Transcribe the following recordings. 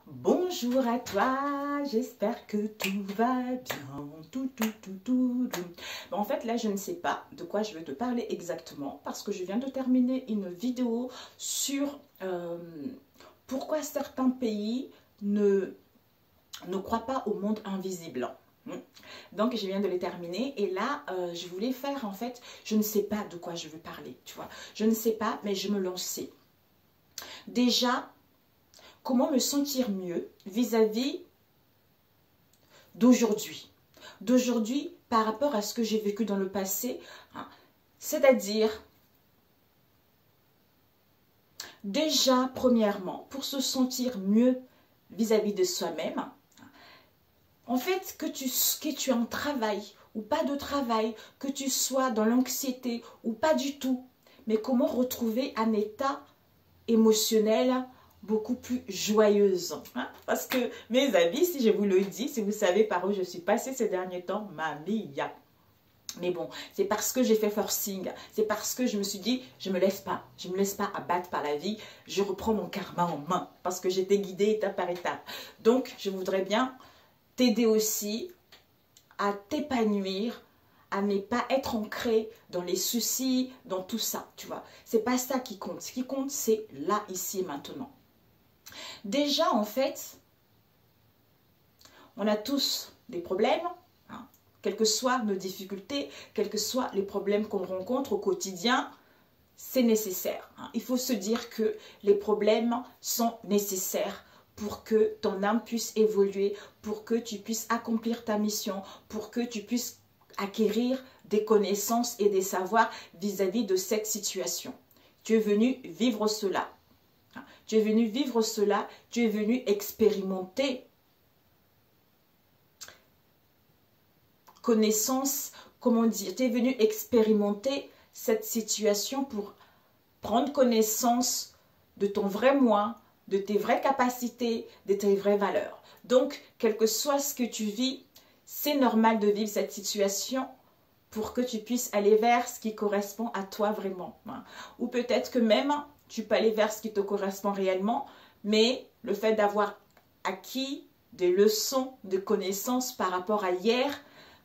Bonjour à toi, j'espère que tout va bien. Tout. Bon, en fait, là, je ne sais pas de quoi je vais te parler exactement parce que je viens de terminer une vidéo sur pourquoi certains pays ne croient pas au monde invisible. Donc, je viens de les terminer et là, je voulais faire, en fait, je ne sais pas de quoi je veux parler, tu vois. Je ne sais pas, mais je me lançais. Déjà, comment me sentir mieux vis-à-vis d'aujourd'hui. D'aujourd'hui par rapport à ce que j'ai vécu dans le passé. C'est-à-dire, déjà, premièrement, pour se sentir mieux vis-à-vis de soi-même, en fait, que tu es en travail ou pas de travail, que tu sois dans l'anxiété ou pas du tout, mais comment retrouver un état émotionnel beaucoup plus joyeuse. Parce que, mes amis, si je vous le dis, si vous savez par où je suis passée ces derniers temps, mamie. Mais bon, c'est parce que j'ai fait forcing. C'est parce que je me suis dit, je me laisse pas abattre par la vie. Je reprends mon karma en main. Parce que j'étais guidée étape par étape. Donc, je voudrais bien t'aider aussi à t'épanouir, à ne pas être ancré dans les soucis, dans tout ça, tu vois. C'est pas ça qui compte. Ce qui compte, c'est là, ici et maintenant. Déjà, en fait, on a tous des problèmes, quelles que soient nos difficultés, quels que soient les problèmes qu'on rencontre au quotidien, c'est nécessaire. Il faut se dire que les problèmes sont nécessaires pour que ton âme puisse évoluer, pour que tu puisses accomplir ta mission, pour que tu puisses acquérir des connaissances et des savoirs vis-à-vis de cette situation. Tu es venu vivre cela. Tu es venu vivre cela, tu es venu expérimenter connaissance, comment dire, tu es venu expérimenter cette situation pour prendre connaissance de ton vrai moi, de tes vraies capacités, de tes vraies valeurs. Donc, quel que soit ce que tu vis, c'est normal de vivre cette situation pour que tu puisses aller vers ce qui correspond à toi vraiment. Ou peut-être que même tu peux aller vers ce qui te correspond réellement, mais le fait d'avoir acquis des leçons de connaissances par rapport à hier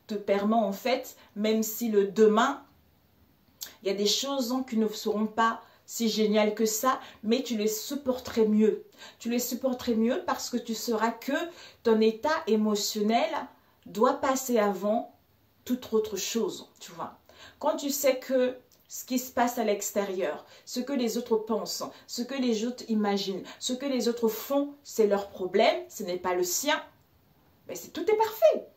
te permet en fait, même si le demain, il y a des choses qui ne seront pas si géniales que ça, mais tu les supporterais mieux. Tu les supporterais mieux parce que tu sauras que ton état émotionnel doit passer avant toute autre chose, tu vois. Quand tu sais que ce qui se passe à l'extérieur, ce que les autres pensent, ce que les autres imaginent, ce que les autres font, c'est leur problème, ce n'est pas le sien. Mais tout est parfait.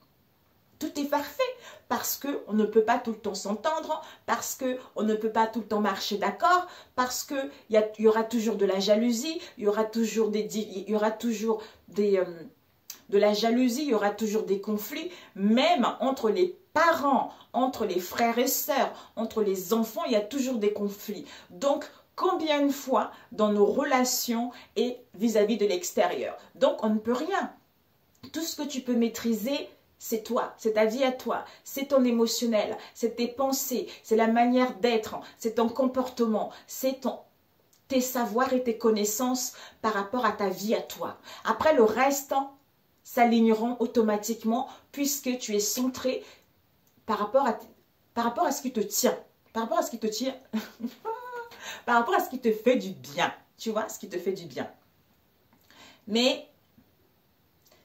Tout est parfait parce qu'on ne peut pas tout le temps s'entendre, parce qu'on ne peut pas tout le temps marcher d'accord, parce qu'il y aura toujours de la jalousie, il y aura toujours de la jalousie, il y aura toujours des conflits, même entre les parents, entre les frères et sœurs, entre les enfants, il y a toujours des conflits. Donc, combien de fois dans nos relations et vis-à-vis de l'extérieur? Donc, on ne peut rien. Tout ce que tu peux maîtriser, c'est toi, c'est ta vie à toi, c'est ton émotionnel, c'est tes pensées, c'est la manière d'être, c'est ton comportement, c'est tes savoirs et tes connaissances par rapport à ta vie à toi. Après, le reste s'aligneront automatiquement puisque tu es centré par rapport à ce qui te tient, par rapport à ce qui te tient, par rapport à ce qui te fait du bien, tu vois, ce qui te fait du bien. Mais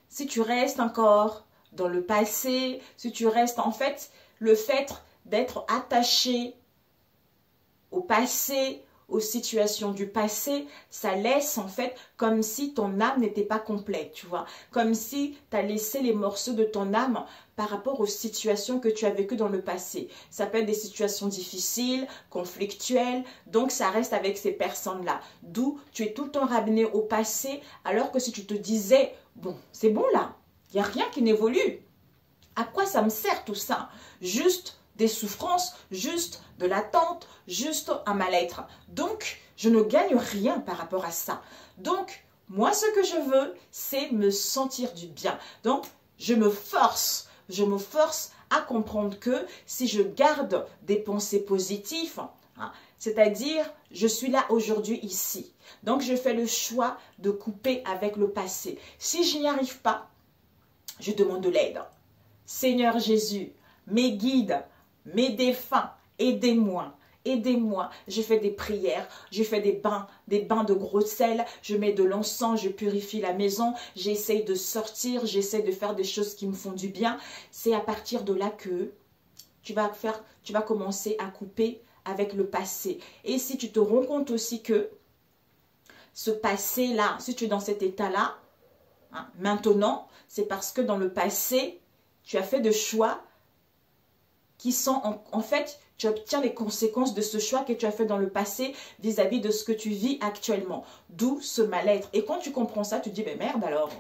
si tu restes encore dans le passé, si tu restes en fait, le fait d'être attaché au passé, aux situations du passé, ça laisse en fait comme si ton âme n'était pas complète, tu vois. Comme si tu as laissé les morceaux de ton âme par rapport aux situations que tu as vécues dans le passé. Ça peut être des situations difficiles, conflictuelles, donc ça reste avec ces personnes-là. D'où tu es tout le temps ramené au passé, alors que si tu te disais, bon, c'est bon là, il n'y a rien qui n'évolue. À quoi ça me sert tout ça? Juste des souffrances, juste de l'attente, juste un mal-être. Donc, je ne gagne rien par rapport à ça. Donc, moi, ce que je veux, c'est me sentir du bien. Donc, je me force à comprendre que si je garde des pensées positives, C'est-à-dire, je suis là aujourd'hui ici. Donc, je fais le choix de couper avec le passé. Si je n'y arrive pas, je demande de l'aide. Seigneur Jésus, mes guides, mes défunts, aidez-moi. Aidez-moi, je fais des prières, je fais des bains de gros sel, je mets de l'encens, je purifie la maison, j'essaye de sortir, j'essaie de faire des choses qui me font du bien. C'est à partir de là que tu vas commencer à couper avec le passé. Et si tu te rends compte aussi que ce passé-là, si tu es dans cet état-là, hein, maintenant, c'est parce que dans le passé, tu as fait des choix qui sont, en fait, tu obtiens les conséquences de ce choix que tu as fait dans le passé vis-à-vis de ce que tu vis actuellement. D'où ce mal-être. Et quand tu comprends ça, tu te dis, mais merde alors.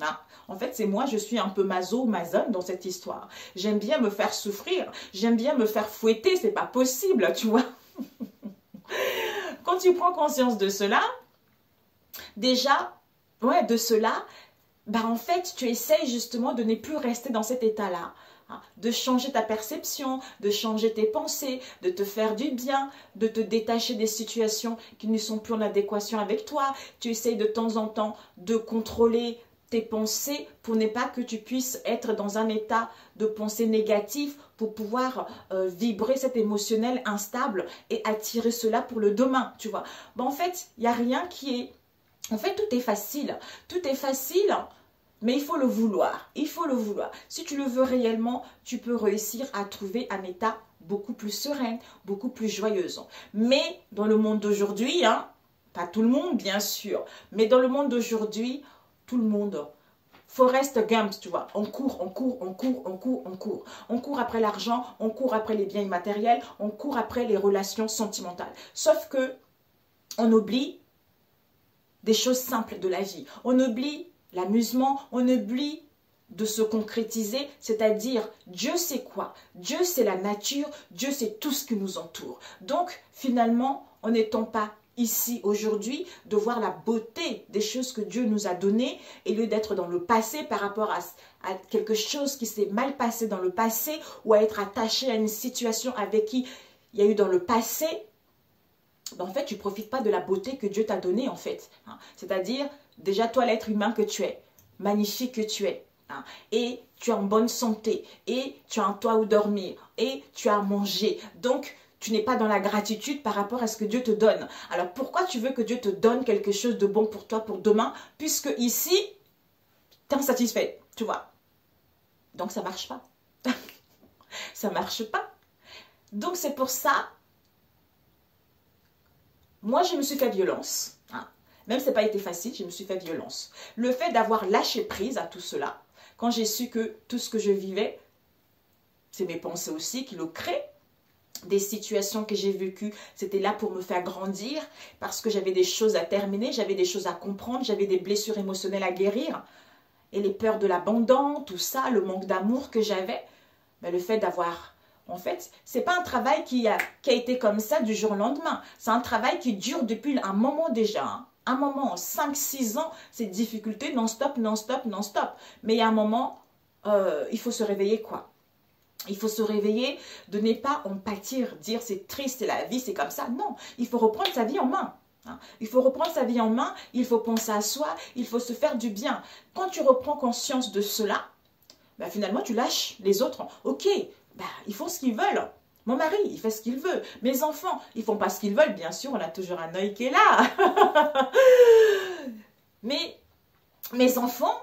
Hein? En fait, c'est moi, je suis un peu masonne dans cette histoire. J'aime bien me faire souffrir. J'aime bien me faire fouetter. C'est pas possible, tu vois. Quand tu prends conscience de cela, déjà, ouais, de cela, bah en fait, tu essayes justement de ne plus rester dans cet état-là. Hein, de changer ta perception, de changer tes pensées, de te faire du bien, de te détacher des situations qui ne sont plus en adéquation avec toi. Tu essayes de temps en temps de contrôler tes pensées pour ne pas que tu puisses être dans un état de pensée négative pour pouvoir vibrer cet émotionnel instable et attirer cela pour le demain, tu vois. Ben, en fait, il n'y a rien qui est... En fait, tout est facile. Tout est facile. Mais il faut le vouloir, il faut le vouloir. Si tu le veux réellement, tu peux réussir à trouver un état beaucoup plus serein, beaucoup plus joyeuse. Mais dans le monde d'aujourd'hui, hein, pas tout le monde bien sûr, mais dans le monde d'aujourd'hui, tout le monde, Forrest Gump, tu vois, on court, on court, on court, on court, on court. On court après l'argent, on court après les biens immatériels, on court après les relations sentimentales. Sauf que on oublie des choses simples de la vie. On oublie l'amusement, on oublie de se concrétiser, c'est-à-dire Dieu c'est quoi? Dieu c'est la nature, Dieu c'est tout ce qui nous entoure. Donc finalement, en n'étant pas ici aujourd'hui, de voir la beauté des choses que Dieu nous a données, et lieu d'être dans le passé par rapport à quelque chose qui s'est mal passé dans le passé, ou à être attaché à une situation avec qui il y a eu dans le passé, ben en fait, tu ne profites pas de la beauté que Dieu t'a donnée, en fait. Hein. C'est-à-dire, déjà, toi, l'être humain que tu es, magnifique que tu es, hein, et tu es en bonne santé, et tu as un toit où dormir, et tu as à manger. Donc, tu n'es pas dans la gratitude par rapport à ce que Dieu te donne. Alors, pourquoi tu veux que Dieu te donne quelque chose de bon pour toi, pour demain, puisque ici, tu es insatisfait, tu vois. Donc, ça ne marche pas. Ça ne marche pas. Donc, c'est pour ça... Moi, je me suis fait violence. Hein. Même si ça n'a pas été facile, je me suis fait violence. Le fait d'avoir lâché prise à tout cela, quand j'ai su que tout ce que je vivais, c'est mes pensées aussi qui le créent. Des situations que j'ai vécues, c'était là pour me faire grandir, parce que j'avais des choses à terminer, j'avais des choses à comprendre, j'avais des blessures émotionnelles à guérir. Et les peurs de l'abandon, tout ça, le manque d'amour que j'avais, ben, le fait d'avoir... En fait, ce n'est pas un travail qui a été comme ça du jour au lendemain. C'est un travail qui dure depuis un moment déjà. Hein. Un moment, 5-6 ans, c'est difficulté non-stop, non-stop, non-stop. Mais il y a un moment, il faut se réveiller quoi. Il faut se réveiller, de ne pas en pâtir, dire c'est triste, c'est la vie, c'est comme ça. Non, il faut reprendre sa vie en main. Hein. Il faut reprendre sa vie en main, il faut penser à soi, il faut se faire du bien. Quand tu reprends conscience de cela, ben finalement tu lâches les autres. Ok, bah, ils font ce qu'ils veulent. Mon mari, il fait ce qu'il veut. Mes enfants, ils font pas ce qu'ils veulent. Bien sûr, on a toujours un œil qui est là. Mais mes enfants,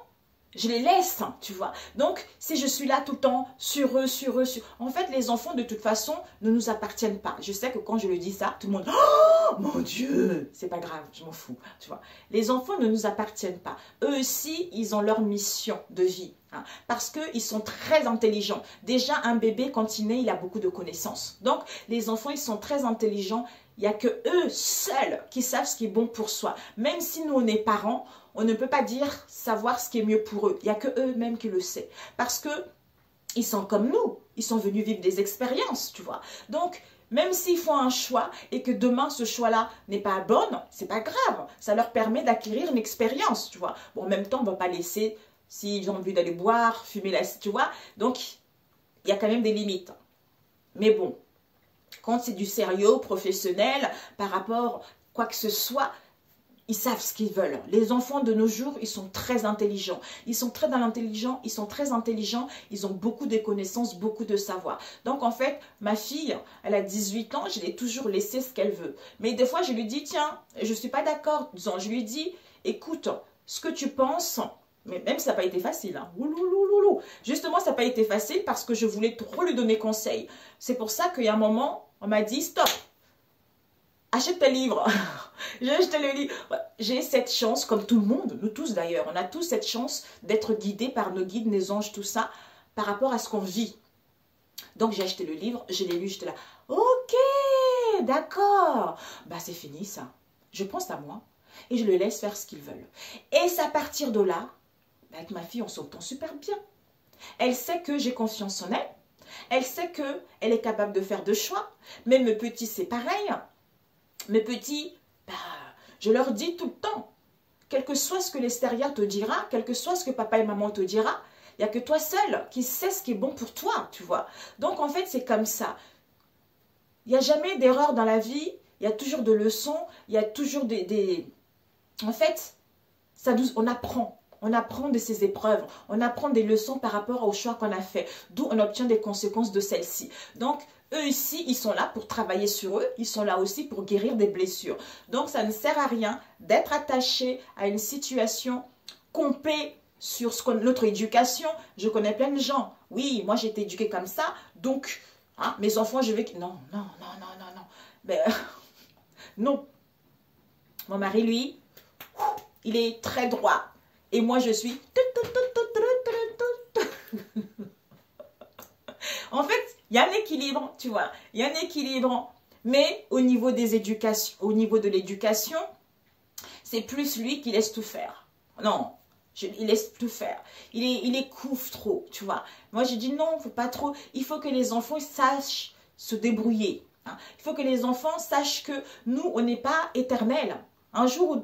je les laisse, tu vois. Donc, si je suis là tout le temps sur eux, sur eux, sur... En fait, les enfants, de toute façon, ne nous appartiennent pas. Je sais que quand je le dis ça, tout le monde... Oh, mon Dieu! C'est pas grave, je m'en fous, tu vois. Les enfants ne nous appartiennent pas. Eux aussi, ils ont leur mission de vie. Hein, parce qu'ils sont très intelligents. Déjà, un bébé, quand il naît, il a beaucoup de connaissances. Donc, les enfants, ils sont très intelligents. Il n'y a que eux seuls qui savent ce qui est bon pour soi. Même si nous, on est parents, on ne peut pas dire savoir ce qui est mieux pour eux. Il n'y a que eux-mêmes qui le savent. Parce que ils sont comme nous. Ils sont venus vivre des expériences, tu vois. Donc, même s'ils font un choix et que demain, ce choix-là n'est pas bon, c'est pas grave. Ça leur permet d'acquérir une expérience, tu vois. Bon, en même temps, on ne va pas laisser, s'ils ont envie d'aller boire, fumer, tu vois. Donc, il y a quand même des limites. Mais bon, Quand c'est du sérieux professionnel, par rapport quoi que ce soit, ils savent ce qu'ils veulent. Les enfants de nos jours, ils sont très intelligents. Ils sont très dans l'intelligent, ils sont très intelligents, ils ont beaucoup de connaissances, beaucoup de savoir. Donc en fait, ma fille, elle a 18 ans, je l'ai toujours laissé ce qu'elle veut. Mais des fois, je lui dis, tiens, je ne suis pas d'accord. Je lui dis, écoute, ce que tu penses, mais même si ça n'a pas été facile, hein. Ouloulouloulou. Justement, ça n'a pas été facile parce que je voulais trop lui donner conseil. C'est pour ça qu'il y a un moment, on m'a dit, stop. Achète tes livres. J'ai acheté le livre. J'ai cette chance, comme tout le monde, nous tous d'ailleurs, on a tous cette chance d'être guidés par nos guides, nos anges, tout ça, par rapport à ce qu'on vit. Donc j'ai acheté le livre, je l'ai lu, j'étais là. Ok, d'accord. Bah c'est fini ça. Je pense à moi et je le laisse faire ce qu'ils veulent. Et c'est à partir de là, avec ma fille, on s'entend super bien. Elle sait que j'ai confiance en elle. Elle sait qu'elle est capable de faire de choix. Mais mes petits, c'est pareil. Mes petits, bah, je leur dis tout le temps, quel que soit ce que l'extérieur te dira, quel que soit ce que papa et maman te dira, il n'y a que toi seul qui sais ce qui est bon pour toi, tu vois. Donc en fait, c'est comme ça. Il n'y a jamais d'erreur dans la vie, il y a toujours de leçons, il y a toujours des... En fait, on apprend. On apprend de ces épreuves, on apprend des leçons par rapport au choix qu'on a fait, d'où on obtient des conséquences de celles-ci. Donc, eux ici, ils sont là pour travailler sur eux, ils sont là aussi pour guérir des blessures. Donc, ça ne sert à rien d'être attaché à une situation compée sur notre éducation. Je connais plein de gens. Oui, moi j'ai été éduquée comme ça, donc hein, mes enfants, je vais... Non, non, non, non, non, non. Mais, non. Mon mari, lui, il est très droit. Et moi, je suis... En fait, il y a un équilibre, tu vois. Il y a un équilibre. Mais au niveau des éducations, au niveau de l'éducation, c'est plus lui qui laisse tout faire. Non, il laisse tout faire. Il est couvre trop, tu vois. Moi, j'ai dit non, faut pas trop. Il faut que les enfants sachent se débrouiller. Hein. Il faut que les enfants sachent que nous, on n'est pas éternels. Un jour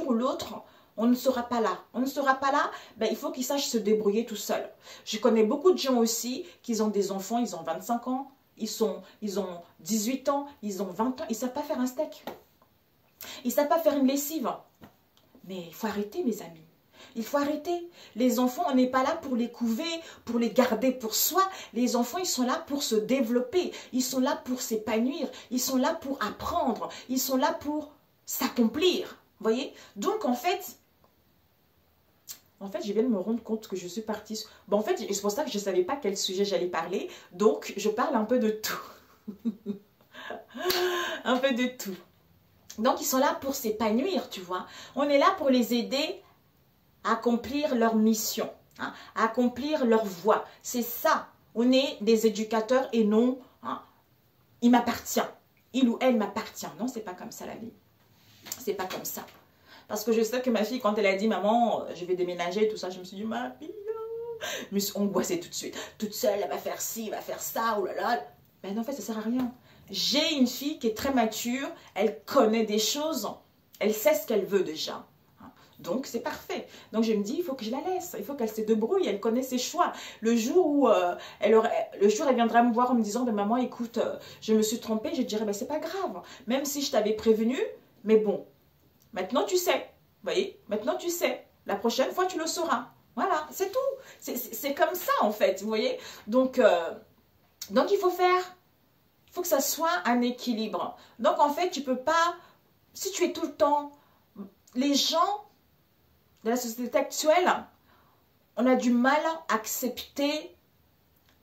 ou l'autre, on ne sera pas là. On ne sera pas là, ben, il faut qu'ils sachent se débrouiller tout seuls. Je connais beaucoup de gens aussi qui ont des enfants, ils ont 25 ans, ils ont 18 ans, ils ont 20 ans, ils ne savent pas faire un steak. Ils ne savent pas faire une lessive. Mais il faut arrêter, mes amis. Il faut arrêter. Les enfants, on n'est pas là pour les couver, pour les garder pour soi. Les enfants, ils sont là pour se développer. Ils sont là pour s'épanouir. Ils sont là pour apprendre. Ils sont là pour s'accomplir. Vous voyez? Donc, en fait, je viens de me rendre compte que je suis partie... Bon, en fait, c'est pour ça que je ne savais pas quel sujet j'allais parler. Donc, je parle un peu de tout. Un peu de tout. Donc, ils sont là pour s'épanouir, tu vois. On est là pour les aider à accomplir leur mission, hein, à accomplir leur voie. C'est ça. On est des éducateurs et non, hein, il m'appartient. Il ou elle m'appartient. Non, c'est pas comme ça la vie. C'est pas comme ça. Parce que je sais que ma fille, quand elle a dit, maman, je vais déménager, tout ça, je me suis dit, ma fille, je me suis angoissée tout de suite. Toute seule, elle va faire ci, elle va faire ça, oh là là. Ben non, en fait, ça sert à rien. J'ai une fille qui est très mature, elle connaît des choses, elle sait ce qu'elle veut déjà. Donc, c'est parfait. Donc, je me dis, il faut que je la laisse. Il faut qu'elle se débrouille. Elle connaît ses choix. Le jour où elle viendra me voir en me disant, ben, maman, écoute, je me suis trompée, je dirais, ben, c'est pas grave. Même si je t'avais prévenu, mais bon, maintenant tu sais. Vous voyez, maintenant tu sais. La prochaine fois, tu le sauras. Voilà, c'est tout. C'est comme ça, en fait. Vous voyez, donc il faut que ça soit un équilibre. Donc, en fait, tu peux pas, si tu es tout le temps, les gens de la société actuelle, on a du mal à accepter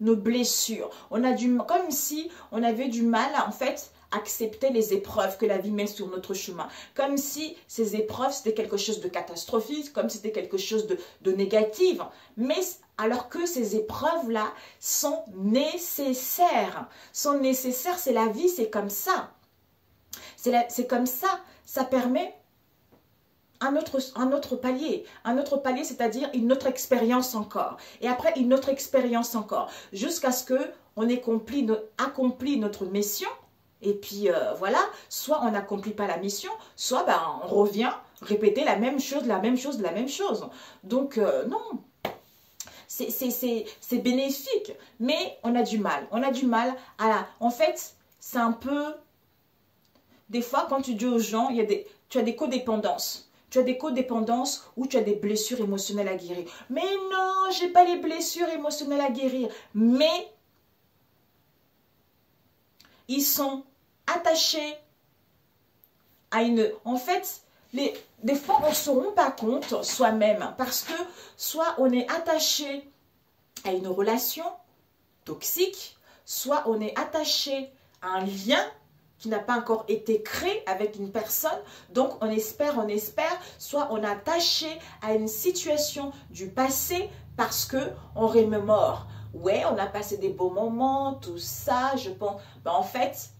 nos blessures. Comme si on avait du mal, en fait, à accepter les épreuves que la vie met sur notre chemin. Comme si ces épreuves, c'était quelque chose de catastrophique, comme si c'était quelque chose de négatif. Mais alors que ces épreuves-là sont nécessaires. Sont nécessaires, c'est la vie, c'est comme ça. C'est comme ça. Ça permet un autre palier, c'est-à-dire une autre expérience encore. Et après, une autre expérience encore. Jusqu'à ce qu'on ait accompli notre mission. Et puis, voilà, soit on n'accomplit pas la mission, soit ben, on revient répéter la même chose. Donc, non. C'est bénéfique. Mais on a du mal. En fait, c'est un peu... Des fois, quand tu dis aux gens, tu as des codépendances. Tu as des codépendances où tu as des blessures émotionnelles à guérir. Mais non, j'ai pas les blessures émotionnelles à guérir. Mais ils sont attachés à une... En fait, des fois, on ne se rend pas compte soi-même parce que soit on est attaché à une relation toxique, soit on est attaché à un lien qui n'a pas encore été créé avec une personne. Donc, on espère, soit on est attaché à une situation du passé parce qu'on remémore. Ouais, on a passé des beaux moments, tout ça, je pense. Ben, en fait,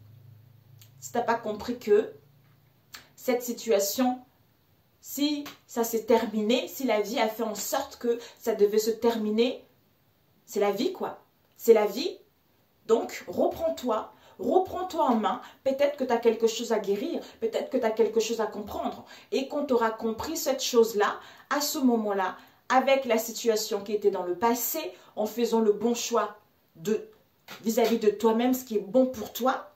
si tu n'as pas compris que cette situation, si ça s'est terminé, si la vie a fait en sorte que ça devait se terminer, c'est la vie, quoi. C'est la vie. Donc, reprends-toi. Reprends-toi en main, peut-être que tu as quelque chose à guérir, peut-être que tu as quelque chose à comprendre. Et quand tu auras compris cette chose-là, à ce moment-là, avec la situation qui était dans le passé, en faisant le bon choix vis-à-vis de toi-même, ce qui est bon pour toi,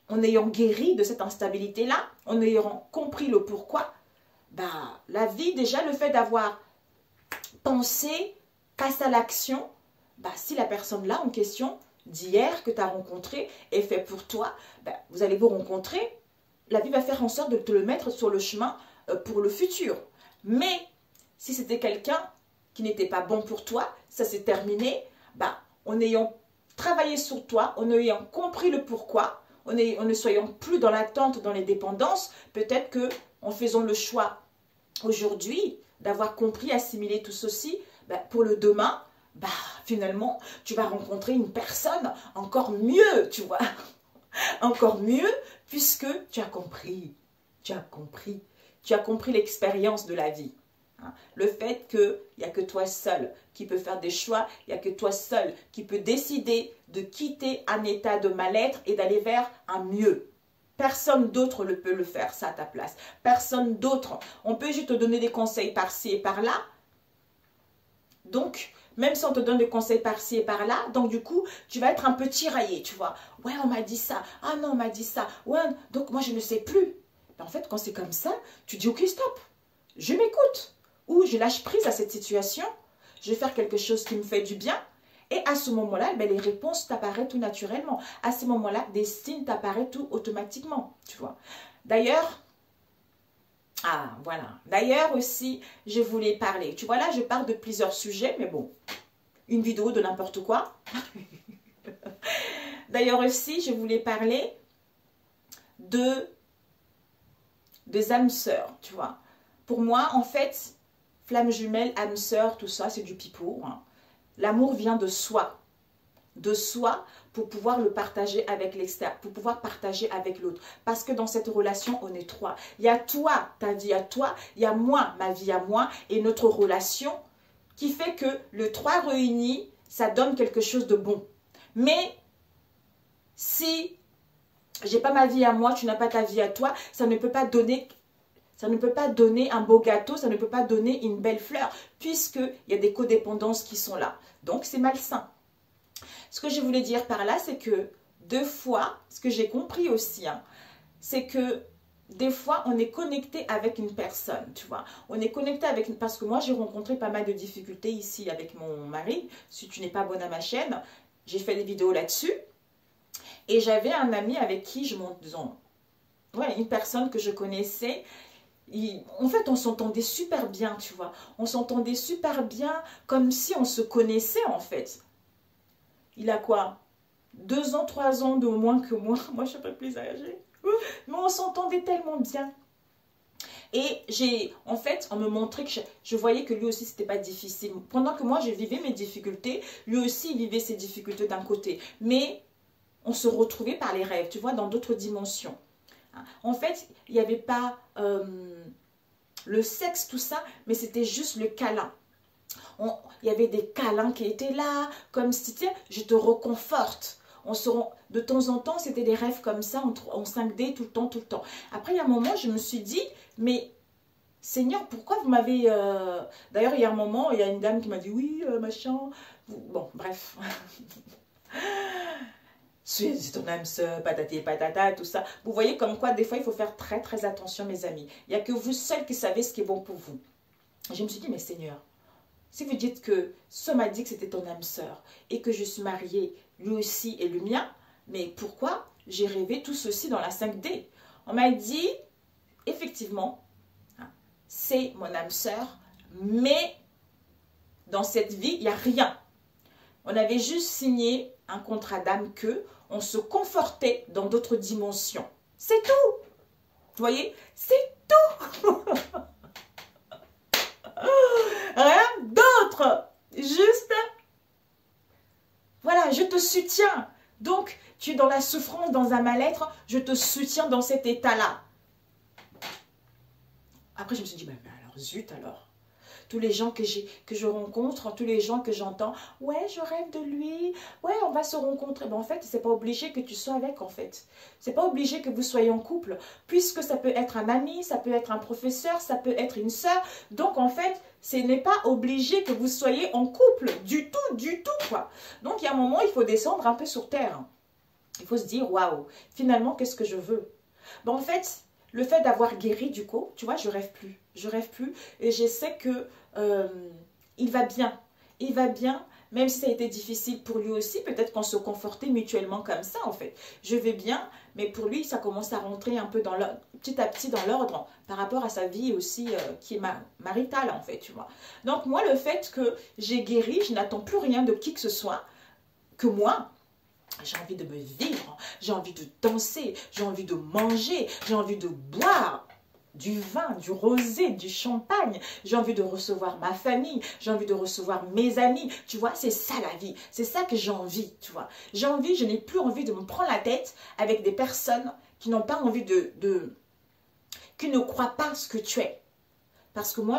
en ayant guéri de cette instabilité-là, en ayant compris le pourquoi, bah, la vie, déjà, le fait d'avoir pensé, passé à l'action, bah, si la personne là en question d'hier que tu as rencontré est fait pour toi, ben, vous allez vous rencontrer, la vie va faire en sorte de te le mettre sur le chemin pour le futur. Mais si c'était quelqu'un qui n'était pas bon pour toi, ça s'est terminé, ben, en ayant travaillé sur toi, en ayant compris le pourquoi, en ne soyant plus dans l'attente, dans les dépendances, peut-être que en faisant le choix aujourd'hui d'avoir compris, assimilé tout ceci, ben, pour le demain, bah, finalement, tu vas rencontrer une personne encore mieux, tu vois. Encore mieux, puisque tu as compris. Tu as compris. Tu as compris l'expérience de la vie. Le fait qu'il n'y a que toi seul qui peut faire des choix, il n'y a que toi seul qui peut décider de quitter un état de mal-être et d'aller vers un mieux. Personne d'autre ne peut le faire, ça à ta place. Personne d'autre. On peut juste te donner des conseils par-ci et par-là. Donc, même si on te donne des conseils par-ci et par-là, donc du coup, tu vas être un peu tiraillé, tu vois. Ouais, on m'a dit ça. Ah non, on m'a dit ça. Ouais, donc moi, je ne sais plus. En fait, quand c'est comme ça, tu dis, ok, stop. Je m'écoute. Ou je lâche prise à cette situation. Je vais faire quelque chose qui me fait du bien. Et à ce moment-là, ben, les réponses t'apparaissent tout naturellement. À ce moment-là, des signes t'apparaissent tout automatiquement, tu vois. D'ailleurs, voilà. D'ailleurs aussi, je voulais parler. Tu vois, là, je parle de plusieurs sujets, mais bon, une vidéo de n'importe quoi. D'ailleurs aussi, je voulais parler des âmes sœurs, tu vois. Pour moi, en fait, flamme jumelle, âme sœur, tout ça, c'est du pipeau. Hein. L'amour vient de soi. De soi pour pouvoir le partager avec l'extérieur, pour pouvoir partager avec l'autre. Parce que dans cette relation, on est trois. Il y a toi, ta vie à toi, il y a moi, ma vie à moi, et notre relation qui fait que le trois réunis, ça donne quelque chose de bon. Mais si j'ai pas ma vie à moi, tu n'as pas ta vie à toi, ça ne peut pas donner un beau gâteau, ça ne peut pas donner une belle fleur, puisqu'il y a des codépendances qui sont là. Donc, c'est malsain. Ce que je voulais dire par là, c'est que deux fois, ce que j'ai compris aussi, hein, c'est que des fois, on est connecté avec une personne, tu vois. On est connecté avec une... Parce que moi, j'ai rencontré pas mal de difficultés ici avec mon mari. Si tu n'es pas abonné à ma chaîne, j'ai fait des vidéos là-dessus. Et j'avais un ami avec qui je m'en... Ouais, une personne que je connaissais. En fait, on s'entendait super bien, tu vois. On s'entendait super bien, comme si on se connaissait, en fait. Il a quoi? 2 ans, 3 ans de moins que moi. Moi, je suis un peu plus âgée. Mais on s'entendait tellement bien. Et en fait, on me montrait que je voyais que lui aussi, c'était pas difficile. Pendant que moi, je vivais mes difficultés, lui aussi, il vivait ses difficultés d'un côté. Mais on se retrouvait par les rêves, tu vois, dans d'autres dimensions. En fait, il n'y avait pas le sexe, tout ça, mais c'était juste le câlin. Il y avait des câlins qui étaient là, comme si, tu sais, je te reconforte. De temps en temps, c'était des rêves comme ça, en 5D, tout le temps, tout le temps. Après, il y a un moment, je me suis dit, mais Seigneur, pourquoi vous m'avez... D'ailleurs, il y a un moment, il y a une dame qui m'a dit, oui, machin. Bon, bref. c'est ton âme sœur, patati patata, tout ça. Vous voyez comme quoi, des fois, il faut faire très, très attention, mes amis. Il n'y a que vous seuls qui savez ce qui est bon pour vous. Je me suis dit, mais Seigneur, si vous dites que ce m'a dit que c'était ton âme sœur et que je suis mariée, lui aussi et le mien, mais pourquoi j'ai rêvé tout ceci dans la 5D? On m'a dit, effectivement, c'est mon âme sœur, mais dans cette vie, il n'y a rien. On avait juste signé un contrat d'âme que on se confortait dans d'autres dimensions. C'est tout. Vous voyez? C'est tout. Rien d'autre. Juste, voilà, je te soutiens. Donc, tu es dans la souffrance, dans un mal-être, je te soutiens dans cet état-là. Après, je me suis dit, bah, alors, zut alors. Tous les gens que je rencontre, tous les gens que j'entends, ouais, je rêve de lui, ouais, on va se rencontrer. Ben, en fait, c'est pas obligé que tu sois avec, en fait. C'est pas obligé que vous soyez en couple, puisque ça peut être un ami, ça peut être un professeur, ça peut être une sœur. Donc, en fait, ce n'est pas obligé que vous soyez en couple, du tout, quoi. Donc, il y a un moment, il faut descendre un peu sur terre. Il faut se dire, waouh, finalement, qu'est-ce que je veux? Ben, en fait, le fait d'avoir guéri du coup, tu vois, je rêve plus. Je rêve plus et je sais que il va bien. Il va bien, même si ça a été difficile pour lui aussi. Peut-être qu'on se confortait mutuellement comme ça, en fait. Je vais bien, mais pour lui, ça commence à rentrer un peu petit à petit dans l'ordre par rapport à sa vie aussi qui est maritale, en fait, tu vois. Donc, moi, le fait que j'ai guéri, je n'attends plus rien de qui que ce soit que moi. J'ai envie de me vivre, j'ai envie de danser, j'ai envie de manger, j'ai envie de boire du vin, du rosé, du champagne. J'ai envie de recevoir ma famille, j'ai envie de recevoir mes amis. Tu vois, c'est ça la vie, c'est ça que j'ai envie, tu vois. J'ai envie, je n'ai plus envie de me prendre la tête avec des personnes qui n'ont pas envie qui ne croient pas ce que tu es. Parce que moi,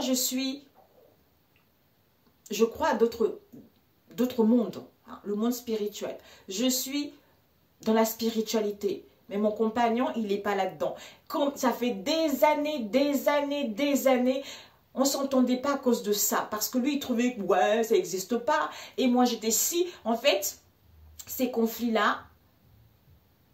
je crois à d'autres mondes. Le monde spirituel. Je suis dans la spiritualité. Mais mon compagnon, il n'est pas là-dedans. Ça fait des années, on ne s'entendait pas à cause de ça. Parce que lui, il trouvait que ouais, ça n'existe pas. Et moi, j'étais si. En fait, ces conflits-là,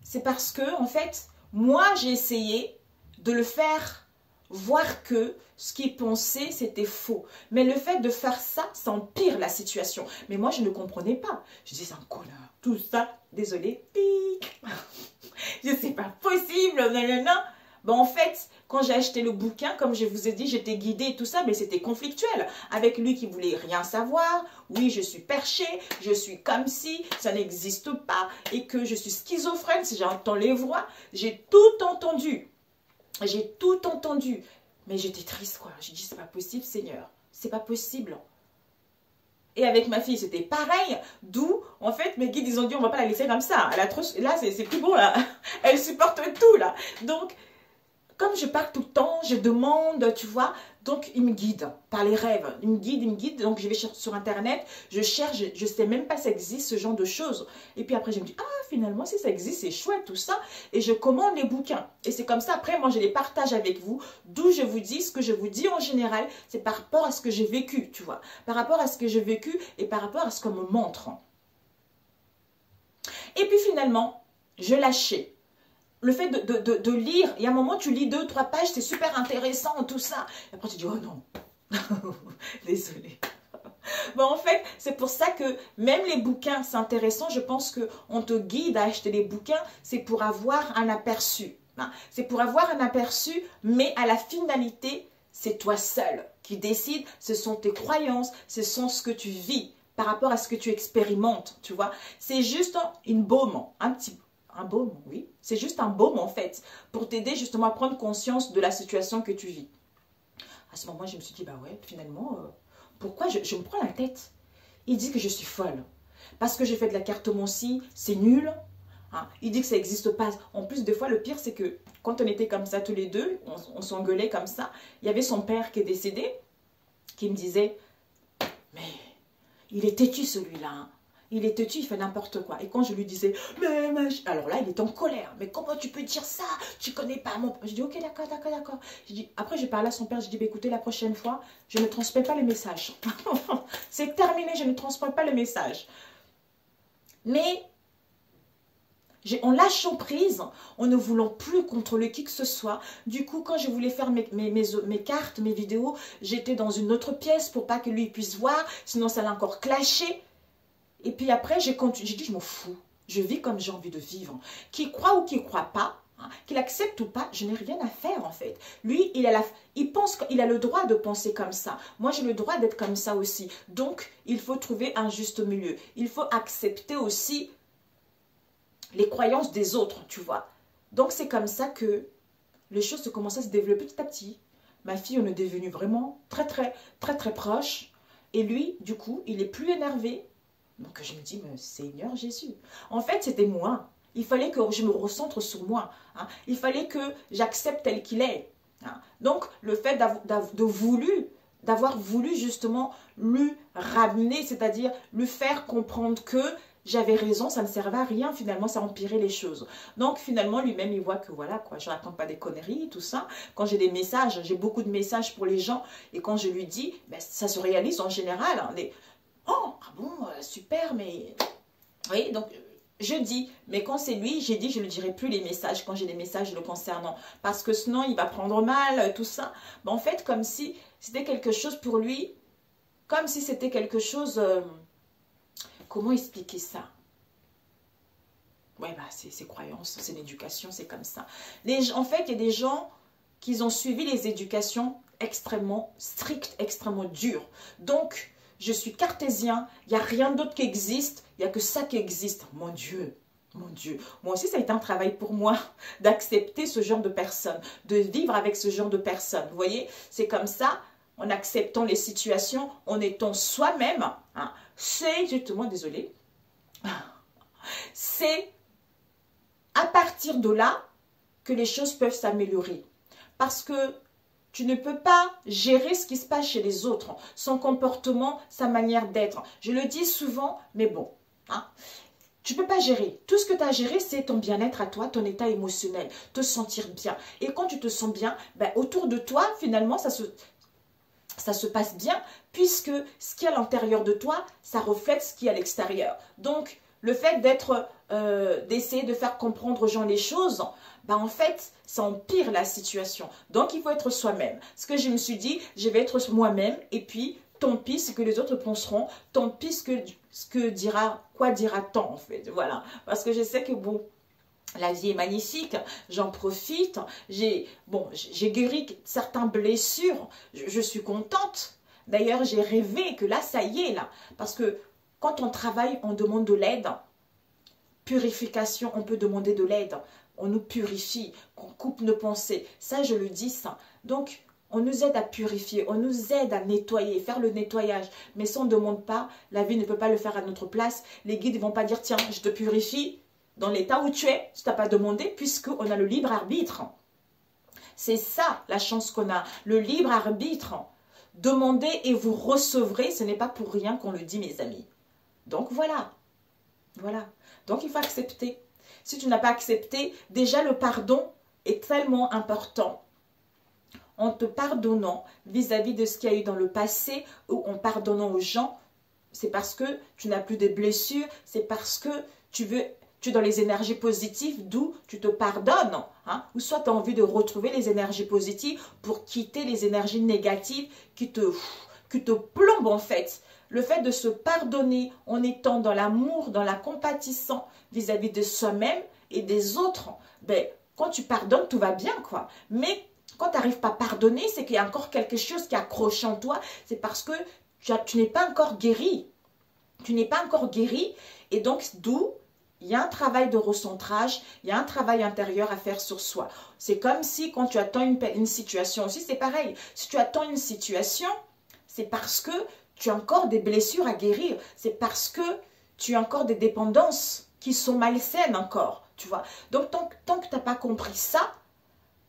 c'est parce que, en fait, moi, j'ai essayé de le faire voir que ce qu'il pensait, c'était faux. Mais le fait de faire ça, ça empire la situation. Mais moi, je ne comprenais pas. Je disais, c'est un connard. Tout ça, désolé. Je sais pas possible. Non. Bon, en fait, quand j'ai acheté le bouquin, comme je vous ai dit, j'étais guidée et tout ça, mais c'était conflictuel. Avec lui qui voulait rien savoir. Oui, je suis perchée, je suis comme si, ça n'existe pas. Et que je suis schizophrène, si j'entends les voix. J'ai tout entendu. J'ai tout entendu. Mais j'étais triste, quoi. J'ai dit, c'est pas possible, Seigneur. C'est pas possible. Et avec ma fille, c'était pareil. D'où, en fait, mes guides, ils ont dit, on va pas la laisser comme ça. Elle a trop... Là, c'est plus bon, là. Elle supporte tout, là. Donc, comme je parle tout le temps, je demande, tu vois. Donc, il me guide par les rêves. Il me guide. Donc, je vais sur Internet, je cherche, je ne sais même pas si ça existe, ce genre de choses. Et puis après, je me dis, ah, finalement, si ça existe, c'est chouette, tout ça. Et je commande les bouquins. Et c'est comme ça, après, moi, je les partage avec vous. D'où je vous dis, ce que je vous dis en général, c'est par rapport à ce que j'ai vécu, tu vois. Par rapport à ce que j'ai vécu et par rapport à ce qu'on me montre. Et puis, finalement, je lâchais. Le fait de lire, il y a un moment, tu lis 2 ou 3 pages, c'est super intéressant, tout ça. Et après, tu dis, oh non, désolé. Bon, en fait, c'est pour ça que même les bouquins, c'est intéressant. Je pense qu'on te guide à acheter des bouquins, c'est pour avoir un aperçu. C'est pour avoir un aperçu, mais à la finalité, c'est toi seul qui décide. Ce sont tes croyances, ce sont ce que tu vis par rapport à ce que tu expérimentes, tu vois. C'est juste une baume, un baume, oui. C'est juste un baume, en fait, pour t'aider justement à prendre conscience de la situation que tu vis. À ce moment, je me suis dit, bah ouais, finalement, pourquoi je me prends la tête? Il dit que je suis folle. Parce que j'ai fait de la cartomancie, c'est nul. Hein. Il dit que ça n'existe pas. En plus, des fois, le pire, c'est que quand on était comme ça tous les deux, on s'engueulait comme ça. Il y avait son père qui est décédé, qui me disait, mais il est têtu celui-là, hein. Il est têtu, il fait n'importe quoi. Et quand je lui disais, mais alors là, il est en colère. Mais comment tu peux dire ça? Tu connais pas mon... Je dis, ok, d'accord. Après, j'ai parlé à son père, je dis, bah, écoutez, la prochaine fois, je ne transmets pas les messages. C'est terminé, je ne transmets pas le message. Mais En lâchant prise, en ne voulant plus contrôler qui que ce soit. Du coup, quand je voulais faire mes cartes, mes vidéos, j'étais dans une autre pièce pour pas que lui puisse voir, sinon ça l'a encore clashé. Et puis après, j'ai dit, je m'en fous. Je vis comme j'ai envie de vivre. Qu'il croit ou qu'il ne croit pas, hein, qu'il accepte ou pas, je n'ai rien à faire en fait. Lui, il pense qu'il a le droit de penser comme ça. Moi, j'ai le droit d'être comme ça aussi. Donc, il faut trouver un juste milieu. Il faut accepter aussi les croyances des autres, tu vois. Donc, c'est comme ça que les choses se commencent à se développer petit à petit. Ma fille, on est devenu vraiment très, très, très, très proches. Et lui, du coup, il est plus énervé. Donc, je me dis, mais Seigneur Jésus. En fait, c'était moi. Il fallait que je me recentre sur moi. Hein. Il fallait que j'accepte tel qu'il est. Hein. Donc, le fait d'avoir voulu justement lui ramener, c'est-à-dire lui faire comprendre que j'avais raison, ça ne servait à rien, finalement, ça empirait les choses. Donc, finalement, lui-même, il voit que voilà, quoi, je ne raconte pas des conneries, tout ça. Quand j'ai des messages, j'ai beaucoup de messages pour les gens, et quand je lui dis, ben, ça se réalise en général. Hein, oh, ah bon, super, mais... Oui, donc, je dis, mais quand c'est lui, j'ai dit, je ne lui dirai plus les messages, quand j'ai des messages le concernant, parce que sinon, il va prendre mal, tout ça. Ben, en fait, comme si c'était quelque chose pour lui, comme si c'était quelque chose... Comment expliquer ça? Ouais, bah, c'est croyance, c'est l'éducation, c'est comme ça. En fait, il y a des gens qui ont suivi les éducations extrêmement strictes, extrêmement dures. Donc, je suis cartésien, il n'y a rien d'autre qui existe, il n'y a que ça qui existe. Mon Dieu, mon Dieu. Moi aussi, ça a été un travail pour moi d'accepter ce genre de personnes, de vivre avec ce genre de personnes. Vous voyez, c'est comme ça, en acceptant les situations, en étant soi-même, hein, c'est justement, désolé, c'est à partir de là que les choses peuvent s'améliorer. Parce que tu ne peux pas gérer ce qui se passe chez les autres, son comportement, sa manière d'être. Je le dis souvent, mais bon, hein, tu ne peux pas gérer. Tout ce que tu as à gérer, c'est ton bien-être à toi, ton état émotionnel, te sentir bien. Et quand tu te sens bien, ben, autour de toi, finalement, ça se passe bien, puisque ce qui est à l'intérieur de toi, ça reflète ce qui est à l'extérieur. Donc, le fait d'essayer de faire comprendre aux gens les choses, bah en fait, ça empire la situation. Donc, il faut être soi-même. Ce que je me suis dit, je vais être moi-même, et puis, tant pis ce que les autres penseront, tant pis quoi dira-t-on, en fait. Voilà. Parce que je sais que, bon, la vie est magnifique, j'en profite, j'ai guéri certaines blessures, je suis contente. D'ailleurs, j'ai rêvé que là, ça y est, là. Parce que quand on travaille, on demande de l'aide. Purification, on peut demander de l'aide. On nous purifie, qu'on coupe nos pensées. Ça, je le dis, ça. Donc, on nous aide à purifier, on nous aide à nettoyer, faire le nettoyage. Mais si on ne demande pas, la vie ne peut pas le faire à notre place. Les guides ne vont pas dire, tiens, je te purifie dans l'état où tu es, si tu n'as pas demandé, puisqu'on a le libre arbitre. C'est ça la chance qu'on a, le libre arbitre. Demandez et vous recevrez, ce n'est pas pour rien qu'on le dit, mes amis. Donc voilà, voilà. Donc il faut accepter. Si tu n'as pas accepté, déjà le pardon est tellement important. En te pardonnant vis-à-vis de ce qu'il y a eu dans le passé, ou en pardonnant aux gens, c'est parce que tu n'as plus de blessures, c'est parce que tu es dans les énergies positives, d'où tu te pardonnes. Hein? Ou soit tu as envie de retrouver les énergies positives pour quitter les énergies négatives qui te plombent en fait. Le fait de se pardonner en étant dans l'amour, dans la compatissant vis-à-vis de soi-même et des autres, ben, quand tu pardonnes, tout va bien, quoi. Mais quand tu n'arrives pas à pardonner, c'est qu'il y a encore quelque chose qui accroche en toi. C'est parce que tu n'es pas encore guéri. Tu n'es pas encore guéri. Et donc, d'où il y a un travail de recentrage, il y a un travail intérieur à faire sur soi. C'est comme si quand tu attends une situation aussi, c'est pareil. Si tu attends une situation, c'est parce que tu as encore des blessures à guérir. C'est parce que tu as encore des dépendances qui sont malsaines encore, tu vois. Donc, tant que tu n'as pas compris ça,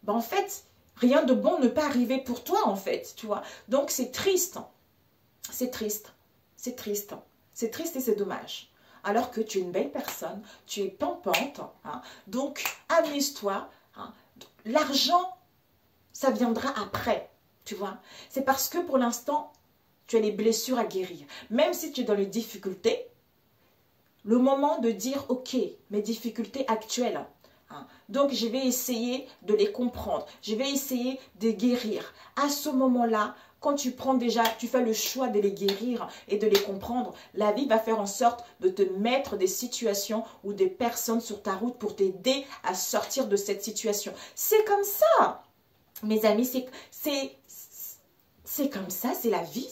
ben en fait, rien de bon ne peut arriver pour toi, en fait, tu vois. Donc, c'est triste. C'est triste. C'est triste. C'est triste et c'est dommage. Alors que tu es une belle personne, tu es pampante. Hein. Donc, amuse-toi. Hein. L'argent, ça viendra après, tu vois. C'est parce que pour l'instant, tu as les blessures à guérir. Même si tu es dans les difficultés, le moment de dire, ok, mes difficultés actuelles, hein, donc je vais essayer de les comprendre, je vais essayer de guérir. À ce moment-là, quand tu prends déjà, tu fais le choix de les guérir et de les comprendre, la vie va faire en sorte de te mettre des situations ou des personnes sur ta route pour t'aider à sortir de cette situation. C'est comme ça, mes amis, c'est comme ça, c'est la vie,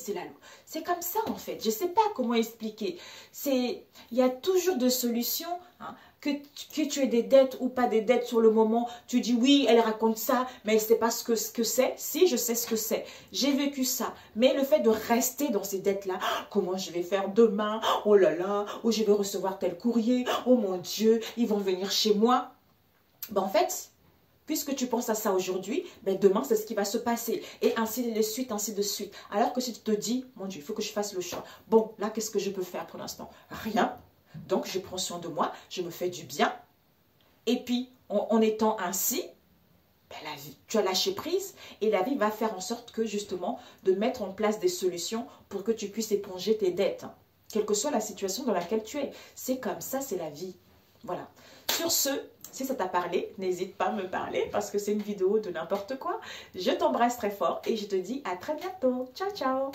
c'est comme ça en fait. Je ne sais pas comment expliquer. Il y a toujours des solutions, hein. Que tu aies des dettes ou pas des dettes sur le moment, tu dis oui, elle raconte ça, mais elle ne sait pas ce que c'est. Si, je sais ce que c'est. J'ai vécu ça. Mais le fait de rester dans ces dettes-là, comment je vais faire demain? Oh là là, ou je vais recevoir tel courrier. Oh mon Dieu, ils vont venir chez moi. Ben, en fait, puisque tu penses à ça aujourd'hui, ben demain, c'est ce qui va se passer. Et ainsi de suite, ainsi de suite. Alors que si tu te dis, mon Dieu, il faut que je fasse le choix. Bon, là, qu'est-ce que je peux faire pour l'instant? Rien. Donc, je prends soin de moi, je me fais du bien. Et puis, en étant ainsi, ben, la vie, tu as lâché prise et la vie va faire en sorte que, justement, de mettre en place des solutions pour que tu puisses éponger tes dettes. Quelle que soit la situation dans laquelle tu es. C'est comme ça, c'est la vie. Voilà. Sur ce, si ça t'a parlé, n'hésite pas à me parler parce que c'est une vidéo de n'importe quoi. Je t'embrasse très fort et je te dis à très bientôt. Ciao, ciao!